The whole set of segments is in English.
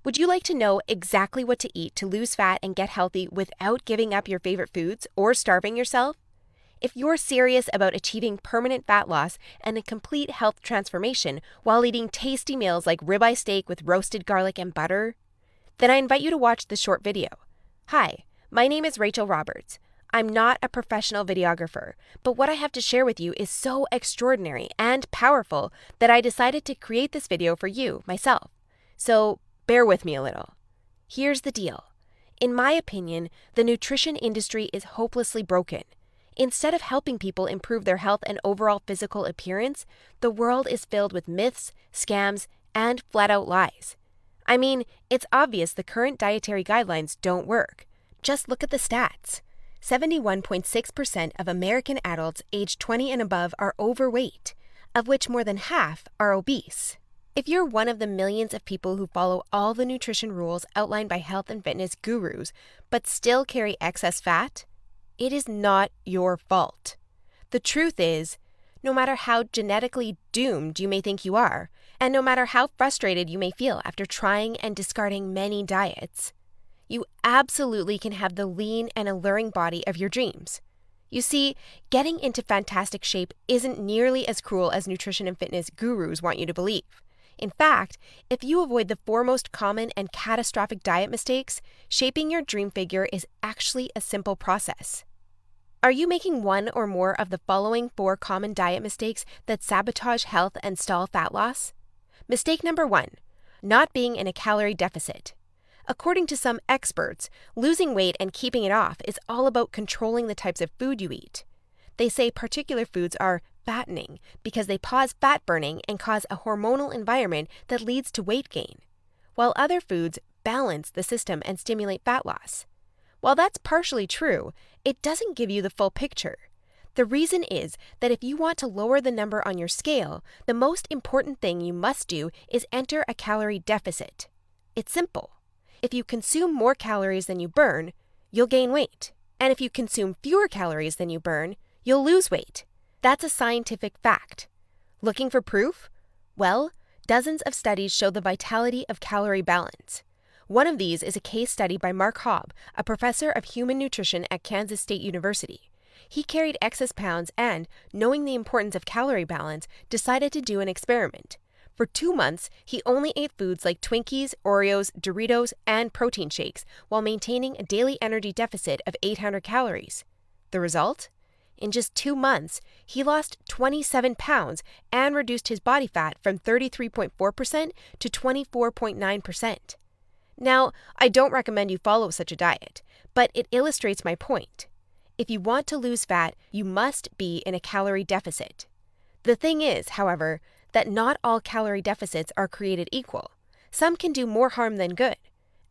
Would you like to know exactly what to eat to lose fat and get healthy without giving up your favorite foods or starving yourself? If you're serious about achieving permanent fat loss and a complete health transformation while eating tasty meals like ribeye steak with roasted garlic and butter, then I invite you to watch this short video. Hi, my name is Rachel Roberts. I'm not a professional videographer, but what I have to share with you is so extraordinary and powerful that I decided to create this video for you, myself. So bear with me a little. Here's the deal. In my opinion, the nutrition industry is hopelessly broken. Instead of helping people improve their health and overall physical appearance, the world is filled with myths, scams, and flat-out lies. I mean, it's obvious the current dietary guidelines don't work. Just look at the stats. 71.6% of American adults aged 20 and above are overweight, of which more than half are obese. If you're one of the millions of people who follow all the nutrition rules outlined by health and fitness gurus, but still carry excess fat, it is not your fault. The truth is, no matter how genetically doomed you may think you are, and no matter how frustrated you may feel after trying and discarding many diets, you absolutely can have the lean and alluring body of your dreams. You see, getting into fantastic shape isn't nearly as cruel as nutrition and fitness gurus want you to believe. In fact, if you avoid the four most common and catastrophic diet mistakes, shaping your dream figure is actually a simple process. Are you making one or more of the following 4 common diet mistakes that sabotage health and stall fat loss? Mistake number 1, not being in a calorie deficit. According to some experts, losing weight and keeping it off is all about controlling the types of food you eat. They say particular foods are fattening because they pause fat burning and cause a hormonal environment that leads to weight gain, while other foods balance the system and stimulate fat loss. While that's partially true, it doesn't give you the full picture. The reason is that if you want to lower the number on your scale, the most important thing you must do is enter a calorie deficit. It's simple. If you consume more calories than you burn, you'll gain weight. And if you consume fewer calories than you burn, you'll lose weight. That's a scientific fact. Looking for proof? Well, dozens of studies show the vitality of calorie balance. One of these is a case study by Mark Hobb, a professor of human nutrition at Kansas State University. He carried excess pounds and, knowing the importance of calorie balance, decided to do an experiment. For 2 months, he only ate foods like Twinkies, Oreos, Doritos, and protein shakes while maintaining a daily energy deficit of 800 calories. The result? In just 2 months, he lost 27 pounds and reduced his body fat from 33.4% to 24.9%. Now, I don't recommend you follow such a diet, but it illustrates my point. If you want to lose fat, you must be in a calorie deficit. The thing is, however, that not all calorie deficits are created equal. Some can do more harm than good.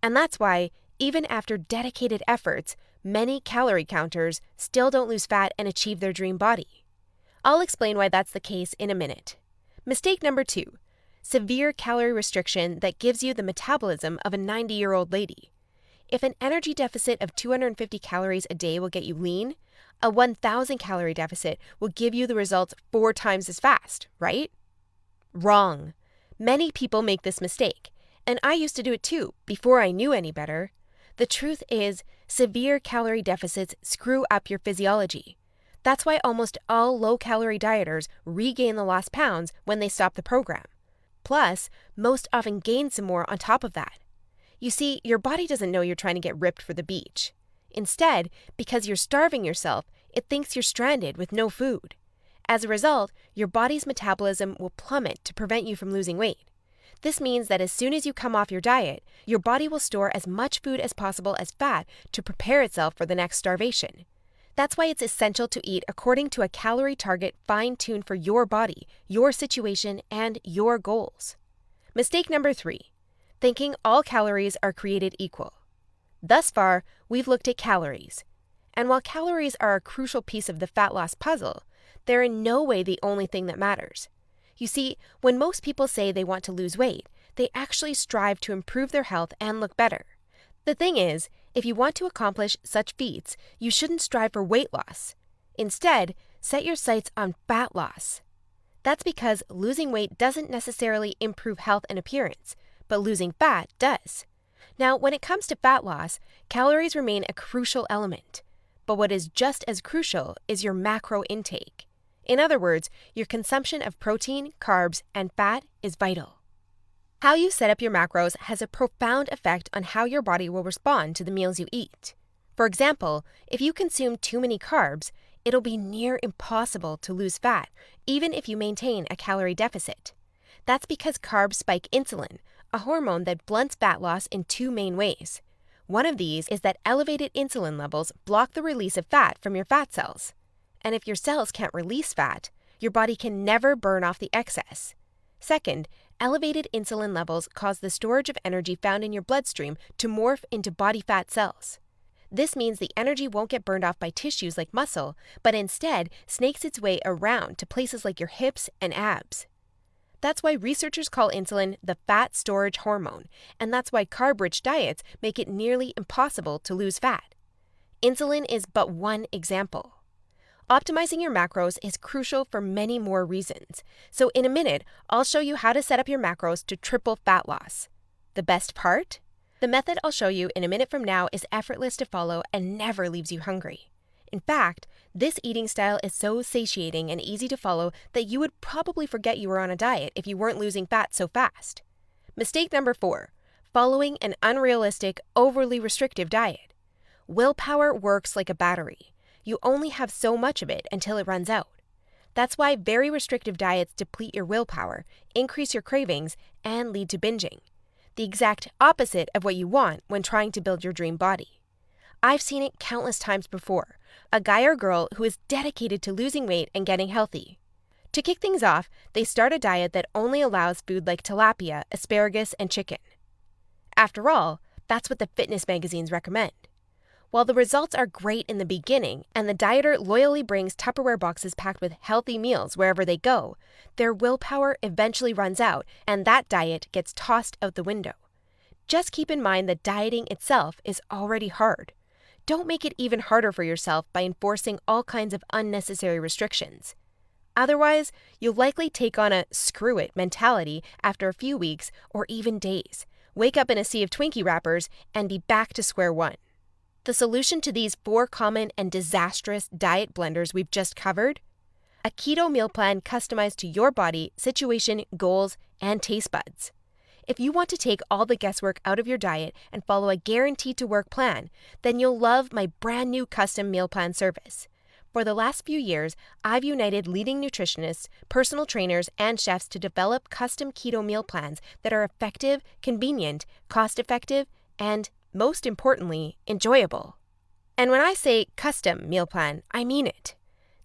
And that's why, even after dedicated efforts, many calorie counters still don't lose fat and achieve their dream body. I'll explain why that's the case in a minute. Mistake number 2, severe calorie restriction that gives you the metabolism of a 90-year-old lady. If an energy deficit of 250 calories a day will get you lean, a 1,000 calorie deficit will give you the results 4 times as fast, right? Wrong. Many people make this mistake, and I used to do it too, before I knew any better. The truth is, severe calorie deficits screw up your physiology. That's why almost all low-calorie dieters regain the lost pounds when they stop the program. Plus, most often gain some more on top of that. You see, your body doesn't know you're trying to get ripped for the beach. Instead, because you're starving yourself, it thinks you're stranded with no food. As a result, your body's metabolism will plummet to prevent you from losing weight. This means that as soon as you come off your diet, your body will store as much food as possible as fat to prepare itself for the next starvation. That's why it's essential to eat according to a calorie target fine-tuned for your body, your situation, and your goals. Mistake number 3, thinking all calories are created equal. Thus far, we've looked at calories. And while calories are a crucial piece of the fat loss puzzle, they're in no way the only thing that matters. You see, when most people say they want to lose weight, they actually strive to improve their health and look better. The thing is, if you want to accomplish such feats, you shouldn't strive for weight loss. Instead, set your sights on fat loss. That's because losing weight doesn't necessarily improve health and appearance, but losing fat does. Now, when it comes to fat loss, calories remain a crucial element. But what is just as crucial is your macro intake. In other words, your consumption of protein, carbs, and fat is vital. How you set up your macros has a profound effect on how your body will respond to the meals you eat. For example, if you consume too many carbs, it'll be near impossible to lose fat, even if you maintain a calorie deficit. That's because carbs spike insulin, a hormone that blunts fat loss in two main ways. One of these is that elevated insulin levels block the release of fat from your fat cells. And if your cells can't release fat, your body can never burn off the excess. Second, elevated insulin levels cause the storage of energy found in your bloodstream to morph into body fat cells. This means the energy won't get burned off by tissues like muscle, but instead snakes its way around to places like your hips and abs. That's why researchers call insulin the fat storage hormone, and that's why carb-rich diets make it nearly impossible to lose fat. Insulin is but one example. Optimizing your macros is crucial for many more reasons. So in a minute, I'll show you how to set up your macros to triple fat loss. The best part? The method I'll show you in a minute from now is effortless to follow and never leaves you hungry. In fact, this eating style is so satiating and easy to follow that you would probably forget you were on a diet if you weren't losing fat so fast. Mistake number 4, following an unrealistic, overly restrictive diet. Willpower works like a battery. You only have so much of it until it runs out. That's why very restrictive diets deplete your willpower, increase your cravings, and lead to binging. The exact opposite of what you want when trying to build your dream body. I've seen it countless times before. A guy or girl who is dedicated to losing weight and getting healthy. To kick things off, they start a diet that only allows food like tilapia, asparagus, and chicken. After all, that's what the fitness magazines recommend. While the results are great in the beginning, and the dieter loyally brings Tupperware boxes packed with healthy meals wherever they go, their willpower eventually runs out, and that diet gets tossed out the window. Just keep in mind that dieting itself is already hard. Don't make it even harder for yourself by enforcing all kinds of unnecessary restrictions. Otherwise, you'll likely take on a screw it mentality after a few weeks or even days, wake up in a sea of Twinkie wrappers, and be back to square one. The solution to these 4 common and disastrous diet blunders we've just covered? A keto meal plan customized to your body, situation, goals, and taste buds. If you want to take all the guesswork out of your diet and follow a guaranteed-to-work plan, then you'll love my brand new custom meal plan service. For the last few years, I've united leading nutritionists, personal trainers, and chefs to develop custom keto meal plans that are effective, convenient, cost-effective, and most importantly, enjoyable. And when I say custom meal plan, I mean it.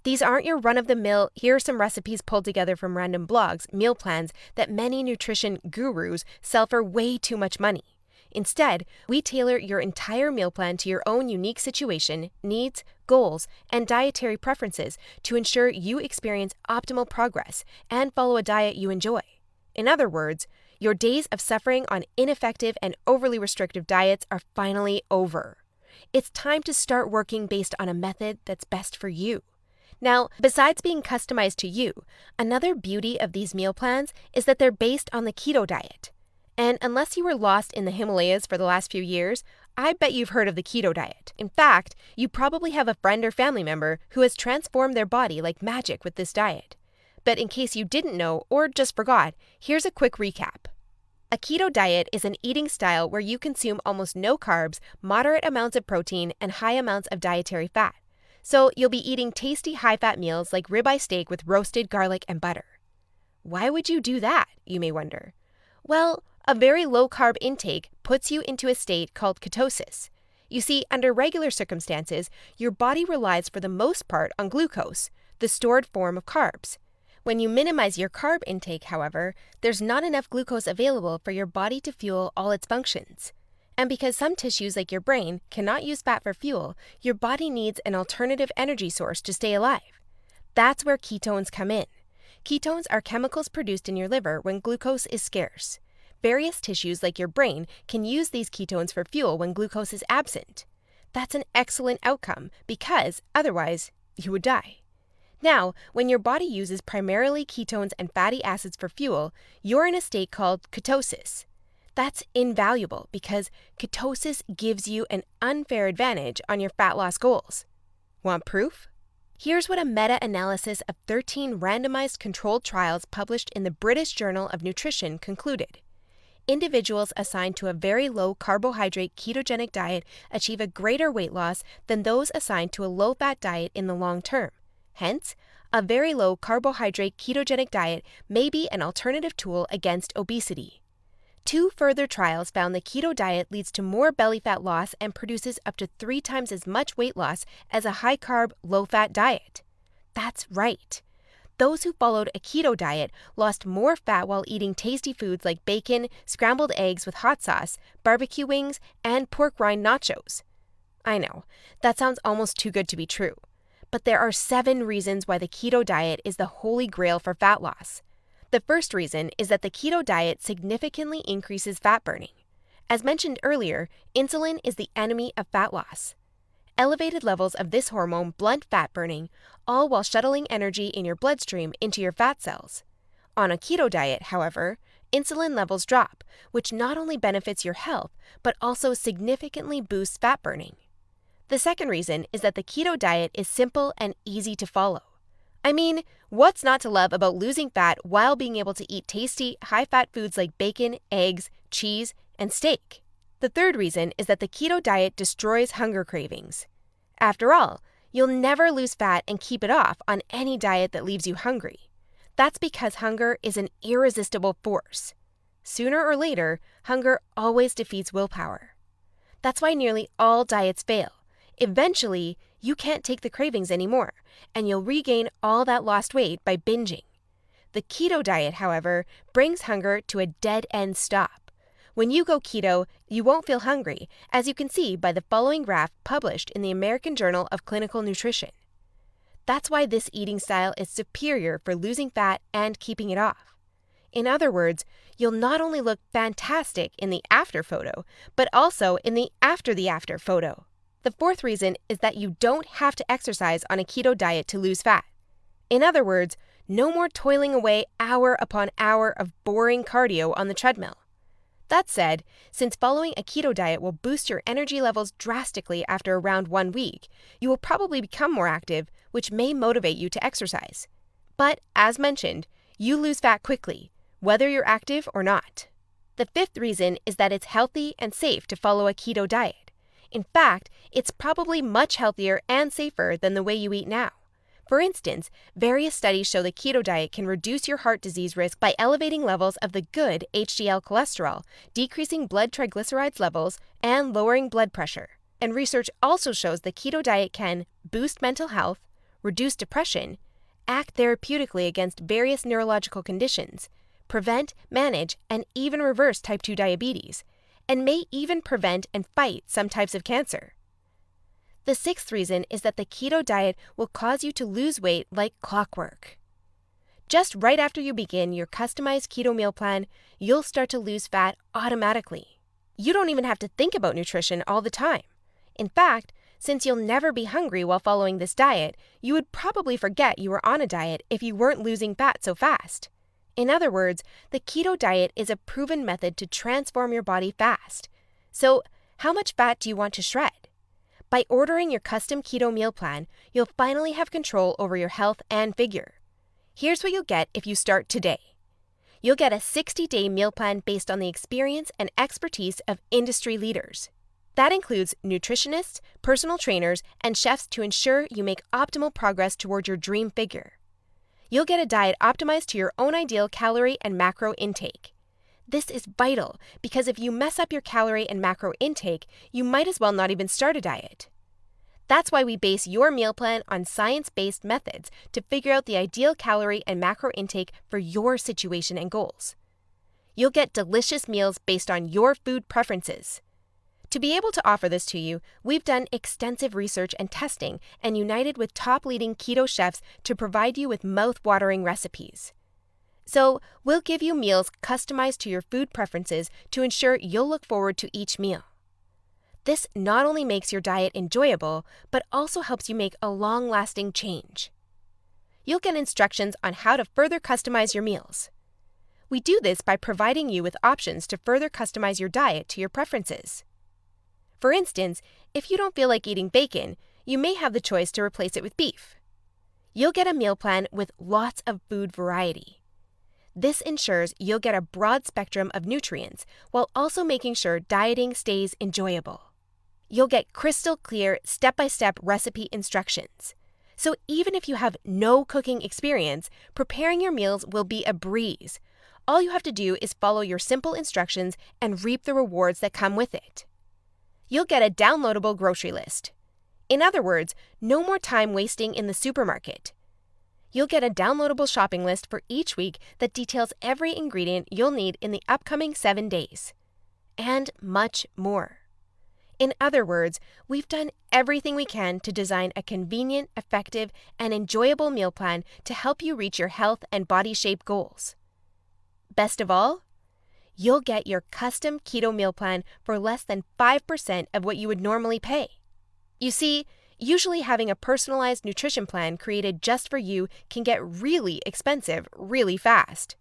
These aren't your run-of-the-mill, here are some recipes pulled together from random blogs, meal plans that many nutrition gurus sell for way too much money. Instead, we tailor your entire meal plan to your own unique situation, needs, goals, and dietary preferences to ensure you experience optimal progress and follow a diet you enjoy. In other words, your days of suffering on ineffective and overly restrictive diets are finally over. It's time to start working based on a method that's best for you. Now, besides being customized to you, another beauty of these meal plans is that they're based on the keto diet. And unless you were lost in the Himalayas for the last few years, I bet you've heard of the keto diet. In fact, you probably have a friend or family member who has transformed their body like magic with this diet. But in case you didn't know or just forgot, here's a quick recap. A keto diet is an eating style where you consume almost no carbs, moderate amounts of protein, and high amounts of dietary fat. So you'll be eating tasty high-fat meals like ribeye steak with roasted garlic and butter. Why would you do that, you may wonder? Well, a very low-carb intake puts you into a state called ketosis. You see, under regular circumstances, your body relies for the most part on glucose, the stored form of carbs. When you minimize your carb intake, however, there's not enough glucose available for your body to fuel all its functions. And because some tissues like your brain cannot use fat for fuel, your body needs an alternative energy source to stay alive. That's where ketones come in. Ketones are chemicals produced in your liver when glucose is scarce. Various tissues like your brain can use these ketones for fuel when glucose is absent. That's an excellent outcome because otherwise you would die. Now, when your body uses primarily ketones and fatty acids for fuel, you're in a state called ketosis. That's invaluable because ketosis gives you an unfair advantage on your fat loss goals. Want proof? Here's what a meta-analysis of 13 randomized controlled trials published in the British Journal of Nutrition concluded. Individuals assigned to a very low carbohydrate ketogenic diet achieve a greater weight loss than those assigned to a low-fat diet in the long term. Hence, a very low carbohydrate ketogenic diet may be an alternative tool against obesity. 2 further trials found the keto diet leads to more belly fat loss and produces up to 3 times as much weight loss as a high-carb, low-fat diet. That's right. Those who followed a keto diet lost more fat while eating tasty foods like bacon, scrambled eggs with hot sauce, barbecue wings, and pork rind nachos. I know, that sounds almost too good to be true. But there are 7 reasons why the keto diet is the holy grail for fat loss. The first reason is that the keto diet significantly increases fat burning. As mentioned earlier, insulin is the enemy of fat loss. Elevated levels of this hormone blunt fat burning, all while shuttling energy in your bloodstream into your fat cells. On a keto diet, however, insulin levels drop, which not only benefits your health, but also significantly boosts fat burning. The second reason is that the keto diet is simple and easy to follow. I mean, what's not to love about losing fat while being able to eat tasty, high-fat foods like bacon, eggs, cheese, and steak? The third reason is that the keto diet destroys hunger cravings. After all, you'll never lose fat and keep it off on any diet that leaves you hungry. That's because hunger is an irresistible force. Sooner or later, hunger always defeats willpower. That's why nearly all diets fail. Eventually, you can't take the cravings anymore, and you'll regain all that lost weight by binging. The keto diet, however, brings hunger to a dead-end stop. When you go keto, you won't feel hungry, as you can see by the following graph published in the American Journal of Clinical Nutrition. That's why this eating style is superior for losing fat and keeping it off. In other words, you'll not only look fantastic in the after photo, but also in the after photo. The fourth reason is that you don't have to exercise on a keto diet to lose fat. In other words, no more toiling away hour upon hour of boring cardio on the treadmill. That said, since following a keto diet will boost your energy levels drastically after around 1 week, you will probably become more active, which may motivate you to exercise. But, as mentioned, you lose fat quickly, whether you're active or not. The fifth reason is that it's healthy and safe to follow a keto diet. In fact, it's probably much healthier and safer than the way you eat now. For instance, various studies show the keto diet can reduce your heart disease risk by elevating levels of the good HDL cholesterol, decreasing blood triglycerides levels, and lowering blood pressure. And research also shows the keto diet can boost mental health, reduce depression, act therapeutically against various neurological conditions, prevent, manage, and even reverse type 2 diabetes, and may even prevent and fight some types of cancer. The sixth reason is that the keto diet will cause you to lose weight like clockwork. Just right after you begin your customized keto meal plan, you'll start to lose fat automatically. You don't even have to think about nutrition all the time. In fact, since you'll never be hungry while following this diet, you would probably forget you were on a diet if you weren't losing fat so fast. In other words, the keto diet is a proven method to transform your body fast. So, how much fat do you want to shred? By ordering your custom keto meal plan, you'll finally have control over your health and figure. Here's what you'll get if you start today. You'll get a 60-day meal plan based on the experience and expertise of industry leaders. That includes nutritionists, personal trainers, and chefs to ensure you make optimal progress toward your dream figure. You'll get a diet optimized to your own ideal calorie and macro intake. This is vital because if you mess up your calorie and macro intake, you might as well not even start a diet. That's why we base your meal plan on science-based methods to figure out the ideal calorie and macro intake for your situation and goals. You'll get delicious meals based on your food preferences. To be able to offer this to you, we've done extensive research and testing and united with top leading keto chefs to provide you with mouth-watering recipes. So, we'll give you meals customized to your food preferences to ensure you'll look forward to each meal. This not only makes your diet enjoyable, but also helps you make a long-lasting change. You'll get instructions on how to further customize your meals. We do this by providing you with options to further customize your diet to your preferences. For instance, if you don't feel like eating bacon, you may have the choice to replace it with beef. You'll get a meal plan with lots of food variety. This ensures you'll get a broad spectrum of nutrients while also making sure dieting stays enjoyable. You'll get crystal clear step-by-step recipe instructions. So even if you have no cooking experience, preparing your meals will be a breeze. All you have to do is follow your simple instructions and reap the rewards that come with it. You'll get a downloadable grocery list. In other words, no more time wasting in the supermarket. You'll get a downloadable shopping list for each week that details every ingredient you'll need in the upcoming 7 days. And much more. In other words, we've done everything we can to design a convenient, effective, and enjoyable meal plan to help you reach your health and body shape goals. Best of all, you'll get your custom keto meal plan for less than 5% of what you would normally pay. You see, usually having a personalized nutrition plan created just for you can get really expensive really fast.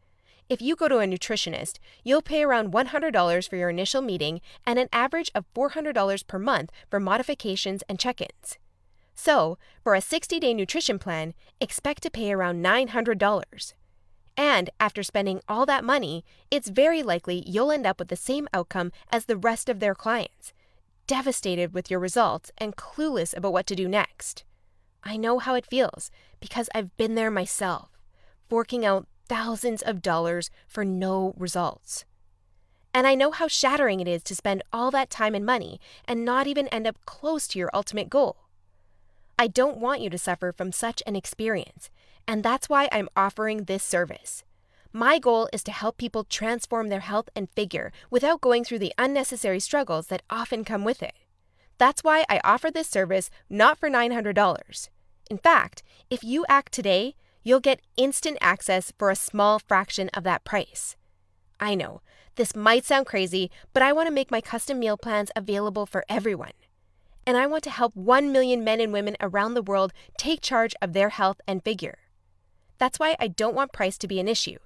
If you go to a nutritionist, you'll pay around $100 for your initial meeting and an average of $400 per month for modifications and check-ins. So, for a 60-day nutrition plan, expect to pay around $900. And after spending all that money, it's very likely you'll end up with the same outcome as the rest of their clients, devastated with your results and clueless about what to do next. I know how it feels because I've been there myself, forking out thousands of dollars for no results. And I know how shattering it is to spend all that time and money and not even end up close to your ultimate goal. I don't want you to suffer from such an experience, and that's why I'm offering this service. My goal is to help people transform their health and figure without going through the unnecessary struggles that often come with it. That's why I offer this service not for $900. In fact, if you act today, you'll get instant access for a small fraction of that price. I know, this might sound crazy, but I want to make my custom meal plans available for everyone. And I want to help 1 million men and women around the world take charge of their health and figure. That's why I don't want price to be an issue.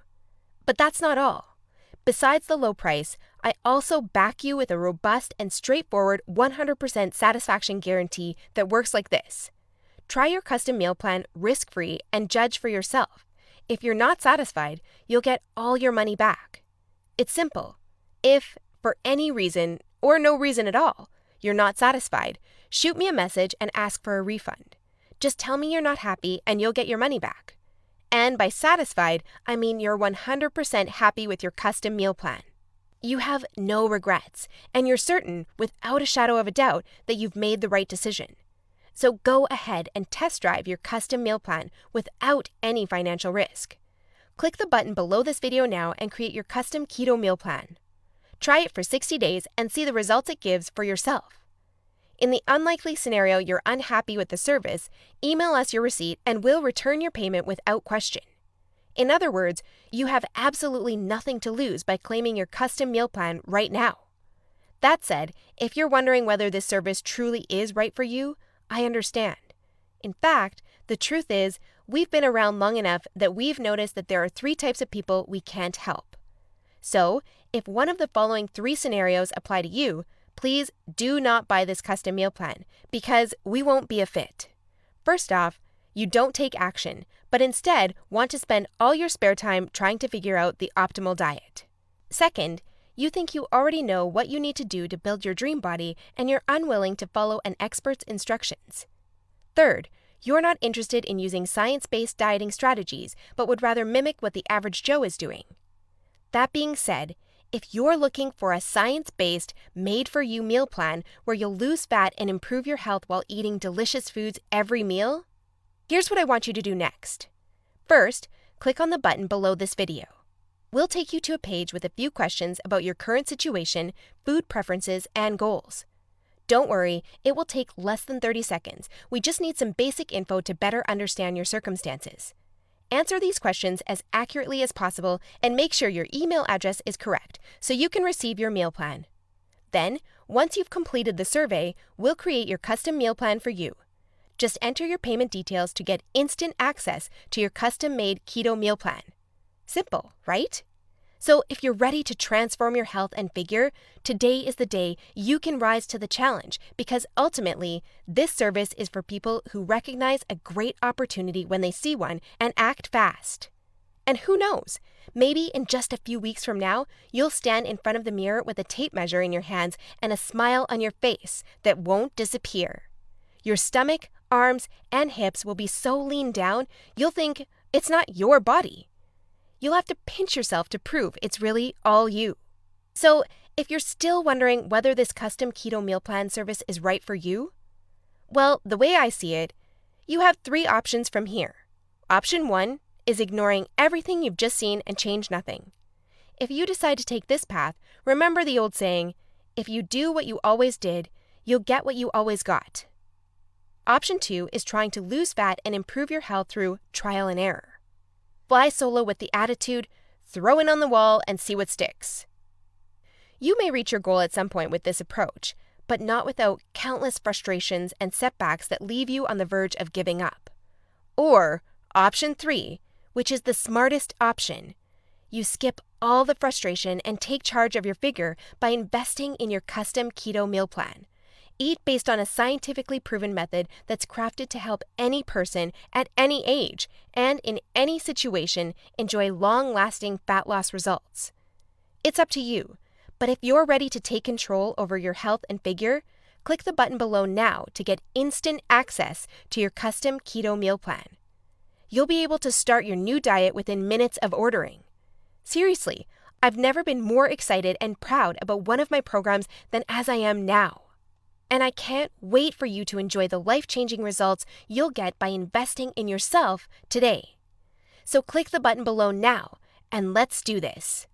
But that's not all. Besides the low price, I also back you with a robust and straightforward 100% satisfaction guarantee that works like this. Try your custom meal plan risk-free and judge for yourself. If you're not satisfied, you'll get all your money back. It's simple. If, for any reason, or no reason at all, you're not satisfied, shoot me a message and ask for a refund. Just tell me you're not happy and you'll get your money back. And by satisfied, I mean you're 100% happy with your custom meal plan. You have no regrets, and you're certain, without a shadow of a doubt, that you've made the right decision. So go ahead and test drive your custom meal plan without any financial risk. Click the button below this video now and create your custom keto meal plan. Try it for 60 days and see the results it gives for yourself. In the unlikely scenario you're unhappy with the service, email us your receipt and we'll return your payment without question. In other words, you have absolutely nothing to lose by claiming your custom meal plan right now. That said, if you're wondering whether this service truly is right for you, I understand. In fact, the truth is, we've been around long enough that we've noticed that there are 3 types of people we can't help. So, if one of the following 3 scenarios apply to you, please do not buy this custom meal plan because we won't be a fit. First off, you don't take action, but instead want to spend all your spare time trying to figure out the optimal diet. Second, you think you already know what you need to do to build your dream body and you're unwilling to follow an expert's instructions. Third, you're not interested in using science-based dieting strategies, but would rather mimic what the average Joe is doing. That being said, if you're looking for a science-based, made-for-you meal plan where you'll lose fat and improve your health while eating delicious foods every meal, here's what I want you to do next. First, click on the button below this video. We'll take you to a page with a few questions about your current situation, food preferences, and goals. Don't worry, it will take less than 30 seconds. We just need some basic info to better understand your circumstances. Answer these questions as accurately as possible and make sure your email address is correct so you can receive your meal plan. Then, once you've completed the survey, we'll create your custom meal plan for you. Just enter your payment details to get instant access to your custom-made keto meal plan. Simple, right? So if you're ready to transform your health and figure, today is the day you can rise to the challenge, because ultimately, this service is for people who recognize a great opportunity when they see one and act fast. And who knows, maybe in just a few weeks from now, you'll stand in front of the mirror with a tape measure in your hands and a smile on your face that won't disappear. Your stomach, arms, and hips will be so lean down, you'll think it's not your body. You'll have to pinch yourself to prove it's really all you. So, if you're still wondering whether this custom keto meal plan service is right for you, well, the way I see it, you have 3 options from here. Option 1 is ignoring everything you've just seen and change nothing. If you decide to take this path, remember the old saying, if you do what you always did, you'll get what you always got. Option 2 is trying to lose fat and improve your health through trial and error. Fly solo with the attitude, throw it on the wall and see what sticks. You may reach your goal at some point with this approach, but not without countless frustrations and setbacks that leave you on the verge of giving up. Or option 3, which is the smartest option. You skip all the frustration and take charge of your figure by investing in your custom keto meal plan. Eat based on a scientifically proven method that's crafted to help any person at any age and in any situation enjoy long-lasting fat loss results. It's up to you, but if you're ready to take control over your health and figure, click the button below now to get instant access to your custom keto meal plan. You'll be able to start your new diet within minutes of ordering. Seriously, I've never been more excited and proud about one of my programs than as I am now. And I can't wait for you to enjoy the life-changing results you'll get by investing in yourself today. So click the button below now, and let's do this.